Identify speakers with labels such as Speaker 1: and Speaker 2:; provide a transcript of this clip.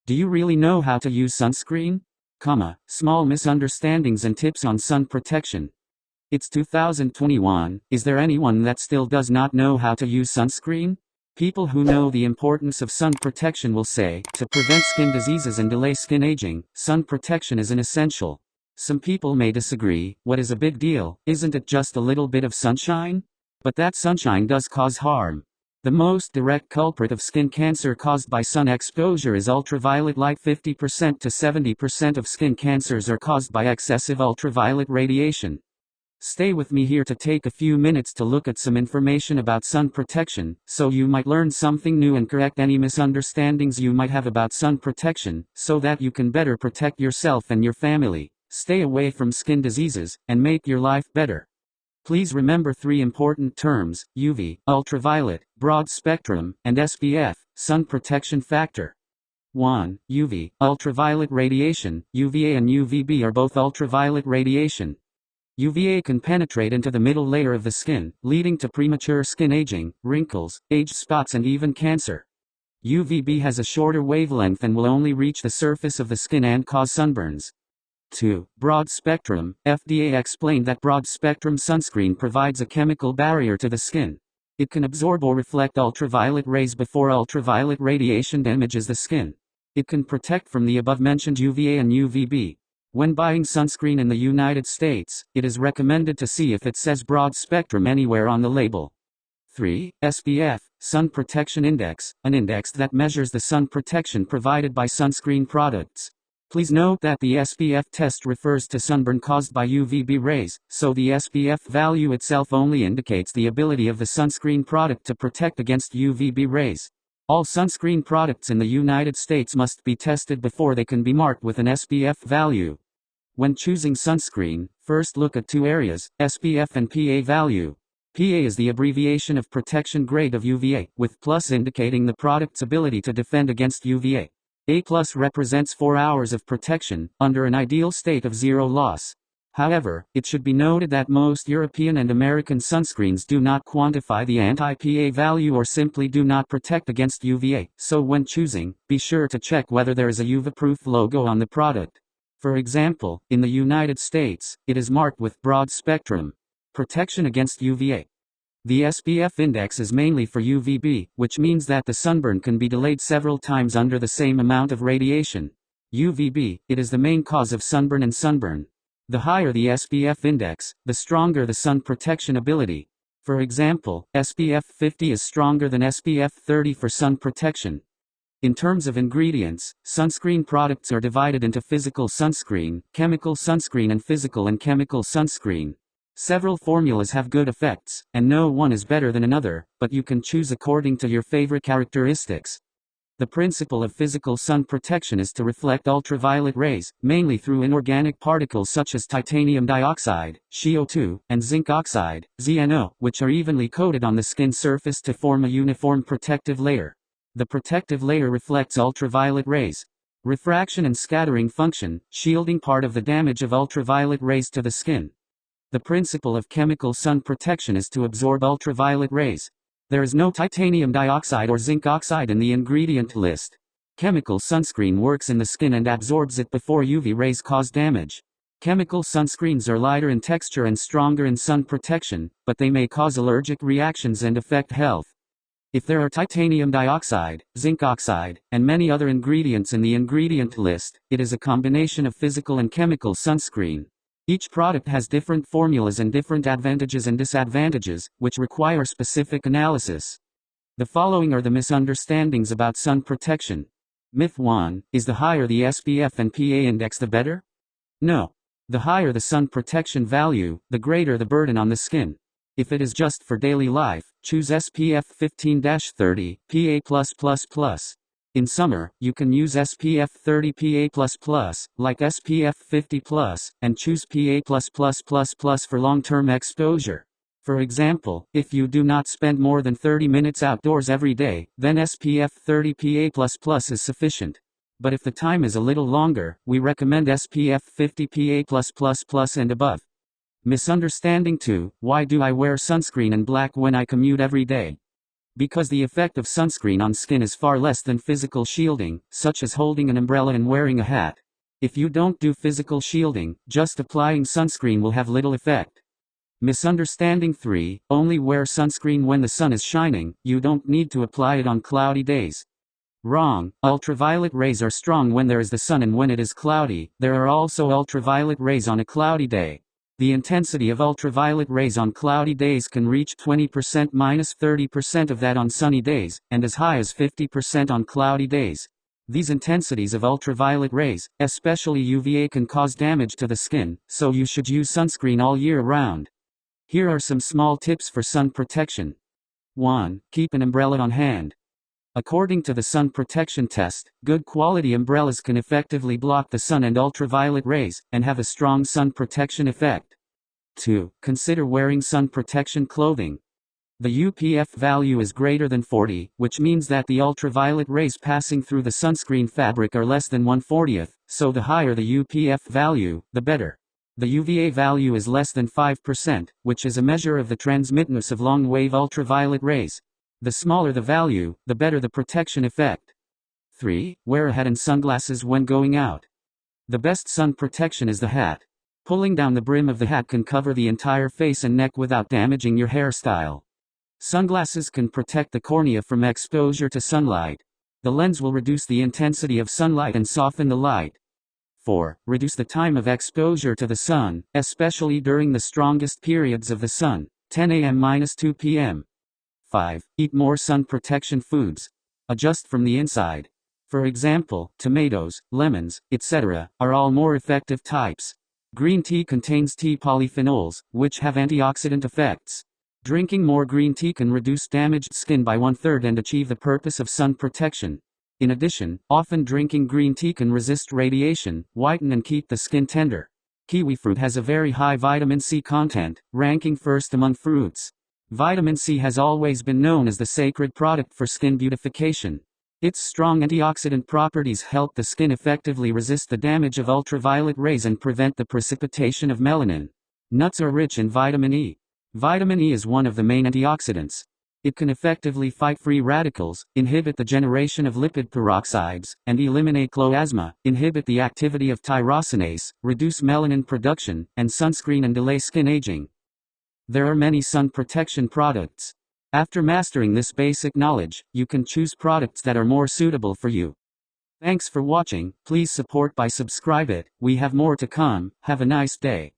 Speaker 1: Do you really know how to use sunscreen? Small misunderstandings and tips on sun protection. It's 2021, is there anyone that still does not know how to use sunscreen? People who know the importance of sun protection will say, to prevent skin diseases and delay skin aging, sun protection is an essential. Some people may disagree. What is a big deal? Isn't it just a little bit of sunshine? But that sunshine does cause harm. The most direct culprit of skin cancer caused by sun exposure is ultraviolet light. 50% to 70% of skin cancers are caused by excessive ultraviolet radiation. Stay with me here to take a few minutes to look at some information about sun protection, so you might learn something new and correct any misunderstandings you might have about sun protection, so that you can better protect yourself and your family, stay away from skin diseases, and make your life better. Please remember three important terms: UV, ultraviolet, broad spectrum, and SPF, sun protection factor. 1. UV, ultraviolet radiation. UVA and UVB are both ultraviolet radiation. UVA can penetrate into the middle layer of the skin, leading to premature skin aging, wrinkles, age spots, and even cancer. UVB has a shorter wavelength and will only reach the surface of the skin and cause sunburns. 2. Broad spectrum. FDA explained that broad spectrum sunscreen provides a chemical barrier to the skin. It can absorb or reflect ultraviolet rays before ultraviolet radiation damages the skin. It can protect from the above-mentioned UVA and UVB. When buying sunscreen in the United States, it is recommended to see if it says broad spectrum anywhere on the label. 3. Sbf Sun Protection Index, an index that measures the sun protection provided by sunscreen products. Please note that the SPF test refers to sunburn caused by UVB rays, so the SPF value itself only indicates the ability of the sunscreen product to protect against UVB rays. All sunscreen products in the United States must be tested before they can be marked with an SPF value. When choosing sunscreen, first look at two areas, SPF and PA value. PA is the abbreviation of protection grade of UVA, with plus indicating the product's ability to defend against UVA. A+ represents 4 hours of protection, under an ideal state of zero loss. However, it should be noted that most European and American sunscreens do not quantify the anti-PA value or simply do not protect against UVA, so when choosing, be sure to check whether there is a UV-proof logo on the product. For example, in the United States, it is marked with broad spectrum protection against UVA. The SPF index is mainly for UVB, which means that the sunburn can be delayed several times under the same amount of radiation. UVB, it is the main cause of sunburn and sunburn. The higher the SPF index, the stronger the sun protection ability. For example, SPF 50 is stronger than SPF 30 for sun protection. In terms of ingredients, sunscreen products are divided into physical sunscreen, chemical sunscreen, and physical and chemical sunscreen. Several formulas have good effects, and no one is better than another, but you can choose according to your favorite characteristics. The principle of physical sun protection is to reflect ultraviolet rays, mainly through inorganic particles such as titanium dioxide, CO2, and zinc oxide, ZNO, which are evenly coated on the skin surface to form a uniform protective layer. The protective layer reflects ultraviolet rays. Refraction and scattering function, shielding part of the damage of ultraviolet rays to the skin. The principle of chemical sun protection is to absorb ultraviolet rays. There is no titanium dioxide or zinc oxide in the ingredient list. Chemical sunscreen works in the skin and absorbs it before UV rays cause damage. Chemical sunscreens are lighter in texture and stronger in sun protection, but they may cause allergic reactions and affect health. If there are titanium dioxide, zinc oxide, and many other ingredients in the ingredient list, it is a combination of physical and chemical sunscreen. Each product has different formulas and different advantages and disadvantages, which require specific analysis. The following are the misunderstandings about sun protection. Myth 1, is the higher the SPF and PA index the better? No. The higher the sun protection value, the greater the burden on the skin. If it is just for daily life, choose SPF 15-30, PA+++. In summer, you can use SPF 30 PA++, like SPF 50+, and choose PA++++ for long-term exposure. For example, if you do not spend more than 30 minutes outdoors every day, then SPF 30 PA++ is sufficient. But if the time is a little longer, we recommend SPF 50 PA+++ and above. Misunderstanding 2, why do I wear sunscreen in black when I commute every day? Because the effect of sunscreen on skin is far less than physical shielding, such as holding an umbrella and wearing a hat. If you don't do physical shielding, just applying sunscreen will have little effect. Misunderstanding 3, only wear sunscreen when the sun is shining, you don't need to apply it on cloudy days. Wrong. Ultraviolet rays are strong when there is the sun and when it is cloudy. There are also ultraviolet rays on a cloudy day. The intensity of ultraviolet rays on cloudy days can reach 20% - 30% of that on sunny days, and as high as 50% on cloudy days. These intensities of ultraviolet rays, especially UVA, can cause damage to the skin, so you should use sunscreen all year round. Here are some small tips for sun protection. 1. Keep an umbrella on hand. According to the sun protection test, good quality umbrellas can effectively block the sun and ultraviolet rays, and have a strong sun protection effect. 2. Consider wearing sun protection clothing. The UPF value is greater than 40, which means that the ultraviolet rays passing through the sunscreen fabric are less than 1/40th, so the higher the UPF value, the better. The UVA value is less than 5%, which is a measure of the transmittance of long-wave ultraviolet rays. The smaller the value, the better the protection effect. 3. Wear a hat and sunglasses when going out. The best sun protection is the hat. Pulling down the brim of the hat can cover the entire face and neck without damaging your hairstyle. Sunglasses can protect the cornea from exposure to sunlight. The lens will reduce the intensity of sunlight and soften the light. 4. Reduce the time of exposure to the sun, especially during the strongest periods of the sun, 10 a.m. - 2 p.m. 5. Eat more sun protection foods. Adjust from the inside. For example, tomatoes, lemons, etc., are all more effective types. Green tea contains tea polyphenols, which have antioxidant effects. Drinking more green tea can reduce damaged skin by 1/3 and achieve the purpose of sun protection. In addition, often drinking green tea can resist radiation, whiten and keep the skin tender. Kiwi fruit has a very high vitamin C content, ranking first among fruits. Vitamin C has always been known as the sacred product for skin beautification. Its strong antioxidant properties help the skin effectively resist the damage of ultraviolet rays and prevent the precipitation of melanin. Nuts are rich in vitamin E. Vitamin E is one of the main antioxidants. It can effectively fight free radicals, inhibit the generation of lipid peroxides, and eliminate chloasma, inhibit the activity of tyrosinase, reduce melanin production, and sunscreen and delay skin aging. There are many sun protection products. After mastering this basic knowledge, you can choose products that are more suitable for you. Thanks for watching. Please support by subscribe it. We have more to come. Have a nice day.